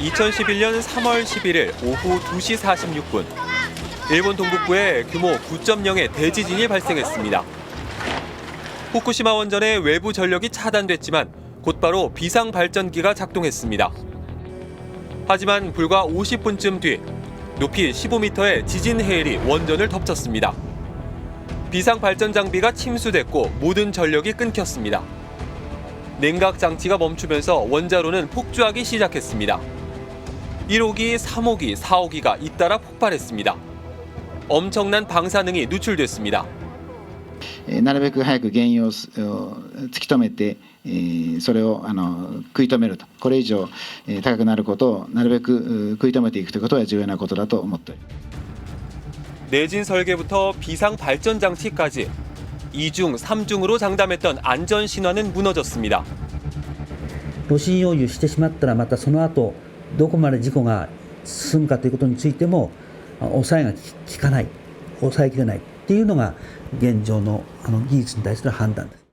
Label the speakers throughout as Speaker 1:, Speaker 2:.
Speaker 1: 2011년 3월 11일 오후 2시 46분, 일본 동북부에 규모 9.0의 대지진이 발생했습니다. 후쿠시마 원전의 외부 전력이 차단됐지만 곧바로 비상 발전기가 작동했습니다. 하지만 불과 50분쯤 뒤 높이 15m의 지진 해일이 원전을 덮쳤습니다. 비상 발전 장비가 침수됐고 모든 전력이 끊겼습니다. 냉각 장치가 멈추면서 원자로는 폭주하기 시작했습니다. 1호기, 3호기, 4호기가 잇따라 폭발했습니다. 엄청난 방사능이 누출됐습니다.
Speaker 2: なるべく早く原因を突き止めてそれを食い止めると、これ以上高くなることをなるべく食い止めていくということが重要なことだと思っております。
Speaker 1: 내진 설계부터 비상 발전 장치까지 2중, 3중으로 장담했던 안전 신화는 무너졌습니다.
Speaker 3: 炉心溶融してしまったらまたその後どこまで事故が進むかということについても抑えが効かない、抑えきれないっていうのが現状の技術に対する判断です。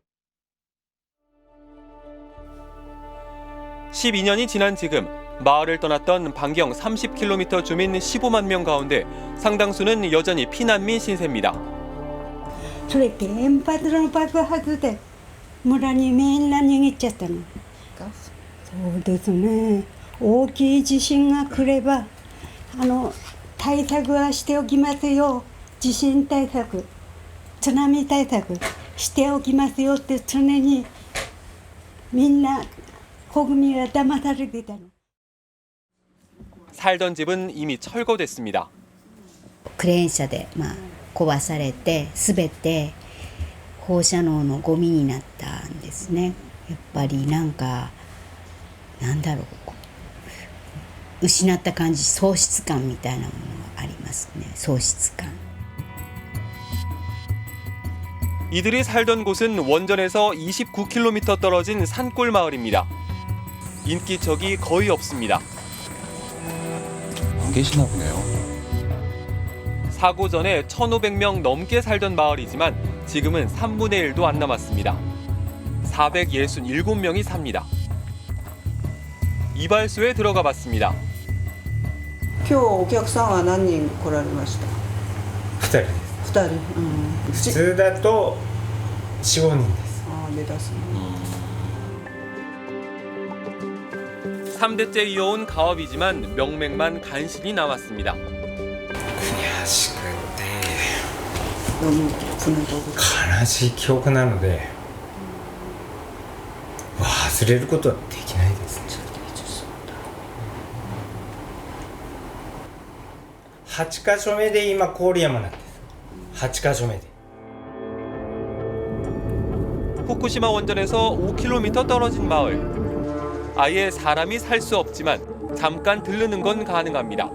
Speaker 1: 12년이 지난 지금 마을을 떠났던 반경 30km 주민 15만 명 가운데 상당수는 여전히 피난민 신세입니다.
Speaker 4: それ原発の爆発で村にみんな逃げちゃったの。そうですね。大きい地震が来れば対策はしておきますよ。地震対策、津波対策しておきますよって常にみんな国民は騙されてたの。
Speaker 1: 살던 집은 이미 철거됐습니다.
Speaker 5: クレーン車で壊されて全て放射能のゴミになったんですね。やっぱりなんだろう、失った感じ、喪失感みたいなものがありますね。喪失感。
Speaker 1: 이들이 살던 곳은 원전에서 29km 떨어진 산골 마을입니다. 인기척이 거의 없습니다.
Speaker 6: 안 계시나 보네요.
Speaker 1: 사고 전에 1,500명 넘게 살던 마을이지만 지금은 3분의 1도 안 남았습니다. 467명이 삽니다. 이발소에 들어가 봤습니다.
Speaker 7: 今日お客さんは何人来られました？
Speaker 8: 2人です。
Speaker 7: 2人。
Speaker 8: 普通だと4、5人です。
Speaker 7: ああ、目立つね。
Speaker 1: 3대째 이어온 가업이지만 명맥만 간신히 남았습니다.
Speaker 8: 그냥 식은데
Speaker 7: 너무 분해도
Speaker 8: 悲しい記憶なので忘れることはできないです。8カ所目で今郡山なんです。8カ所目で。
Speaker 1: 후쿠시마 원전에서 5km 떨어진 마을. 아예 사람이 살 수 없지만 잠깐 들르는 건 가능합니다.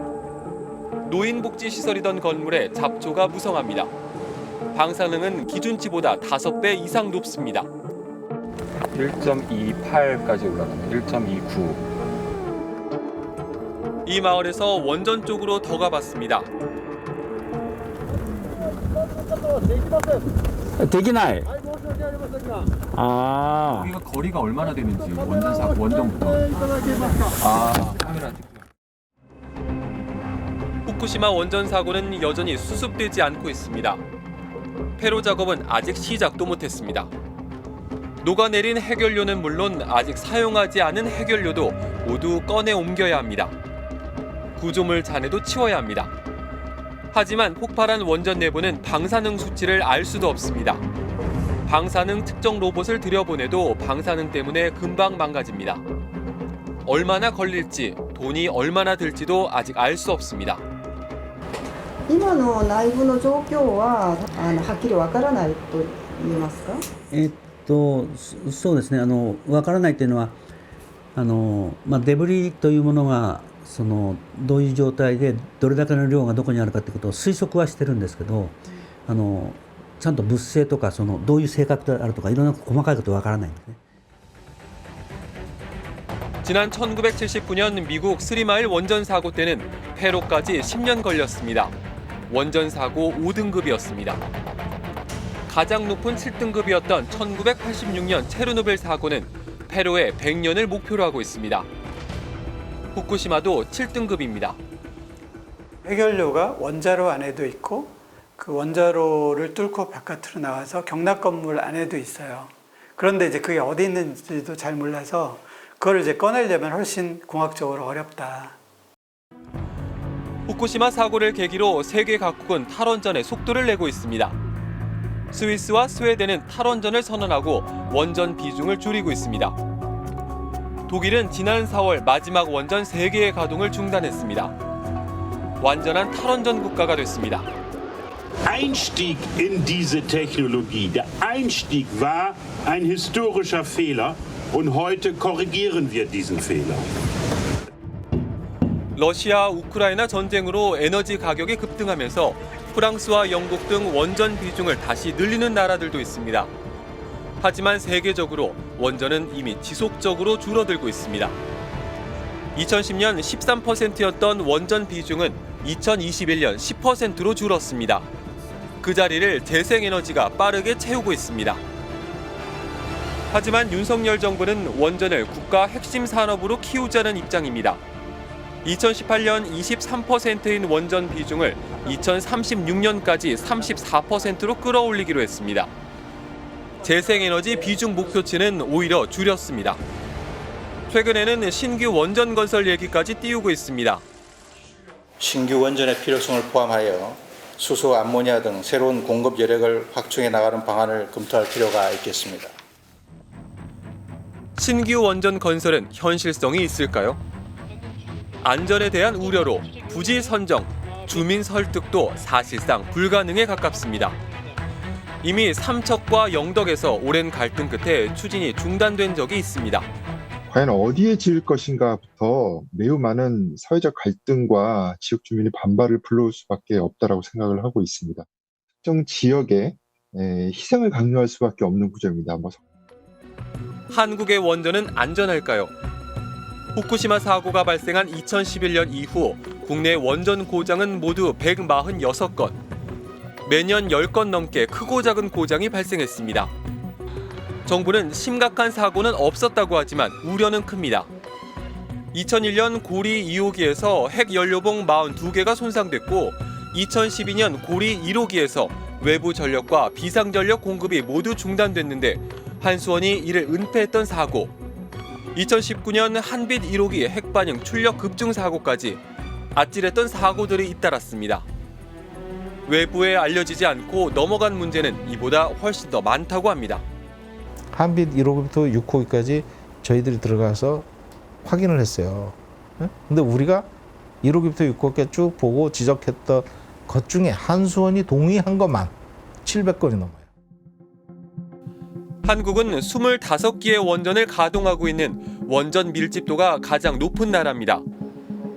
Speaker 1: 노인복지시설이던 건물에 잡초가 무성합니다. 방사능은 기준치보다 5배 이상 높습니다.
Speaker 6: 1.28까지 올라가네. 1.29.
Speaker 1: 이 마을에서 원전 쪽으로 더 가봤습니다.
Speaker 3: できない。
Speaker 6: 여기가 거리가 얼마나 되는지 원전부터. 카메라.
Speaker 1: 후쿠시마 원전 사고는 여전히 수습되지 않고 있습니다. 폐로 작업은 아직 시작도 못했습니다. 녹아내린 해결료는 물론 아직 사용하지 않은 해결료도 모두 꺼내 옮겨야 합니다. 구조물 잔해도 치워야 합니다. 하지만 폭발한 원전 내부는 방사능 수치를 알 수도 없습니다. 방사능 측정 로봇을 들여보내도 방사능 때문에 금방 망가집니다. 얼마나 걸릴지, 돈이 얼마나 들지도 아직 알 수 없습니다.
Speaker 7: 今の内部の状況ははっきりわからないと言えますか？
Speaker 3: そうですね。わからないというのはデブリというものがどういう状態でどれだけの量がどこにあるかということを推測はしてるんですけど、ちゃんと物性とかどういう性格であるとかいろんな細かいことはわからないんですね。
Speaker 1: 지난 1979년 미국 스리마일 원전 사고 때는 폐로까지 10년 걸렸습니다. 원전 사고 5등급이었습니다. 가장 높은 7등급이었던 1986년 체르노빌 사고는 폐로의 100년을 목표로 하고 있습니다. 후쿠시마도 7등급입니다.
Speaker 9: 해결료가 원자로 안에도 있고 그 원자로를 뚫고 바깥으로 나와서 경락 건물 안에도 있어요. 그런데 이제 그게 어디 있는지도 잘 몰라서 그걸 이제 꺼내려면 훨씬 공학적으로 어렵다.
Speaker 1: 후쿠시마 사고를 계기로 세계 각국은 탈원전에 속도를 내고 있습니다. 스위스와 스웨덴은 탈원전을 선언하고 원전 비중을 줄이고 있습니다. 독일은 지난 4월 마지막 원전 3개의 가동을 중단했습니다. 완전한 탈원전 국가가 됐습니다.
Speaker 10: Einstieg in diese Technologie. Der Einstieg war ein historischer Fehler und heute korrigieren wir diesen Fehler.
Speaker 1: 러시아, 우크라이나 전쟁으로 에너지 가격이 급등하면서 프랑스와 영국 등 원전 비중을 다시 늘리는 나라들도 있습니다. 하지만 세계적으로 원전은 이미 지속적으로 줄어들고 있습니다. 2010년 13%였던 원전 비중은 2021년 10%로 줄었습니다. 그 자리를 재생에너지가 빠르게 채우고 있습니다. 하지만 윤석열 정부는 원전을 국가 핵심 산업으로 키우자는 입장입니다. 2018년 23%인 원전 비중을 2036년까지 34%로 끌어올리기로 했습니다. 재생에너지 비중 목표치는 오히려 줄였습니다. 최근에는 신규 원전 건설 얘기까지 띄우고 있습니다.
Speaker 11: 신규 원전의 필요성을 포함하여 수소, 암모니아 등 새로운 공급 여력을 확충해 나가는 방안을 검토할 필요가 있겠습니다.
Speaker 1: 신규 원전 건설은 현실성이 있을까요? 안전에 대한 우려로 부지 선정, 주민 설득도 사실상 불가능에 가깝습니다. 이미 삼척과 영덕에서 오랜 갈등 끝에 추진이 중단된 적이 있습니다.
Speaker 12: 과연 어디에 지을 것인가부터 매우 많은 사회적 갈등과 지역 주민의 반발을 불러올 수밖에 없다라고 생각을 하고 있습니다. 특정 지역에 희생을 강요할 수밖에 없는 구조입니다.
Speaker 1: 한국의 원전은 안전할까요? 후쿠시마 사고가 발생한 2011년 이후 국내 원전 고장은 모두 146건. 매년 10건 넘게 크고 작은 고장이 발생했습니다. 정부는 심각한 사고는 없었다고 하지만 우려는 큽니다. 2001년 고리 2호기에서 핵연료봉 42개가 손상됐고 2012년 고리 1호기에서 외부 전력과 비상전력 공급이 모두 중단됐는데 한수원이 이를 은폐했던 사고, 2019년 한빛 1호기 핵반응 출력 급증 사고까지 아찔했던 사고들이 잇따랐습니다. 외부에 알려지지 않고 넘어간 문제는 이보다 훨씬 더 많다고 합니다.
Speaker 13: 한빛 1호기부터 6호기까지 저희들이 들어가서 확인을 했어요. 근데 우리가 1호기부터 6호기까지 쭉 보고 지적했던 것 중에 한수원이 동의한 것만 700건이 넘어요.
Speaker 1: 한국은 25개의 원전을 가동하고 있는 원전 밀집도가 가장 높은 나라입니다.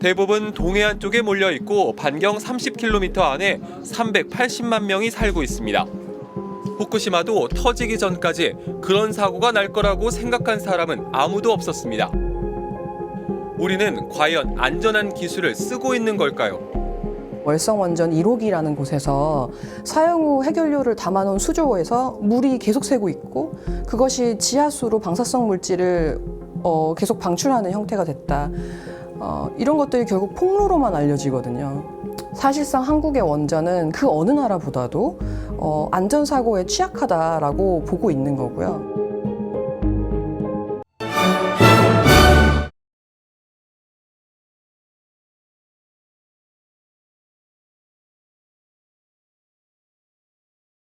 Speaker 1: 대부분 동해안 쪽에 몰려 있고 반경 30km 안에 380만 명이 살고 있습니다. 후쿠시마도 터지기 전까지 그런 사고가 날 거라고 생각한 사람은 아무도 없었습니다. 우리는 과연 안전한 기술을 쓰고 있는 걸까요?
Speaker 14: 월성원전 1호기라는 곳에서 사용 후 해결료를 담아놓은 수조에서 물이 계속 새고 있고 그것이 지하수로 방사성 물질을 계속 방출하는 형태가 됐다. 이런 것들이 결국 폭로로만 알려지거든요. 사실상 한국의 원전은 그 어느 나라보다도 안전사고에 취약하다라고 보고 있는 거고요.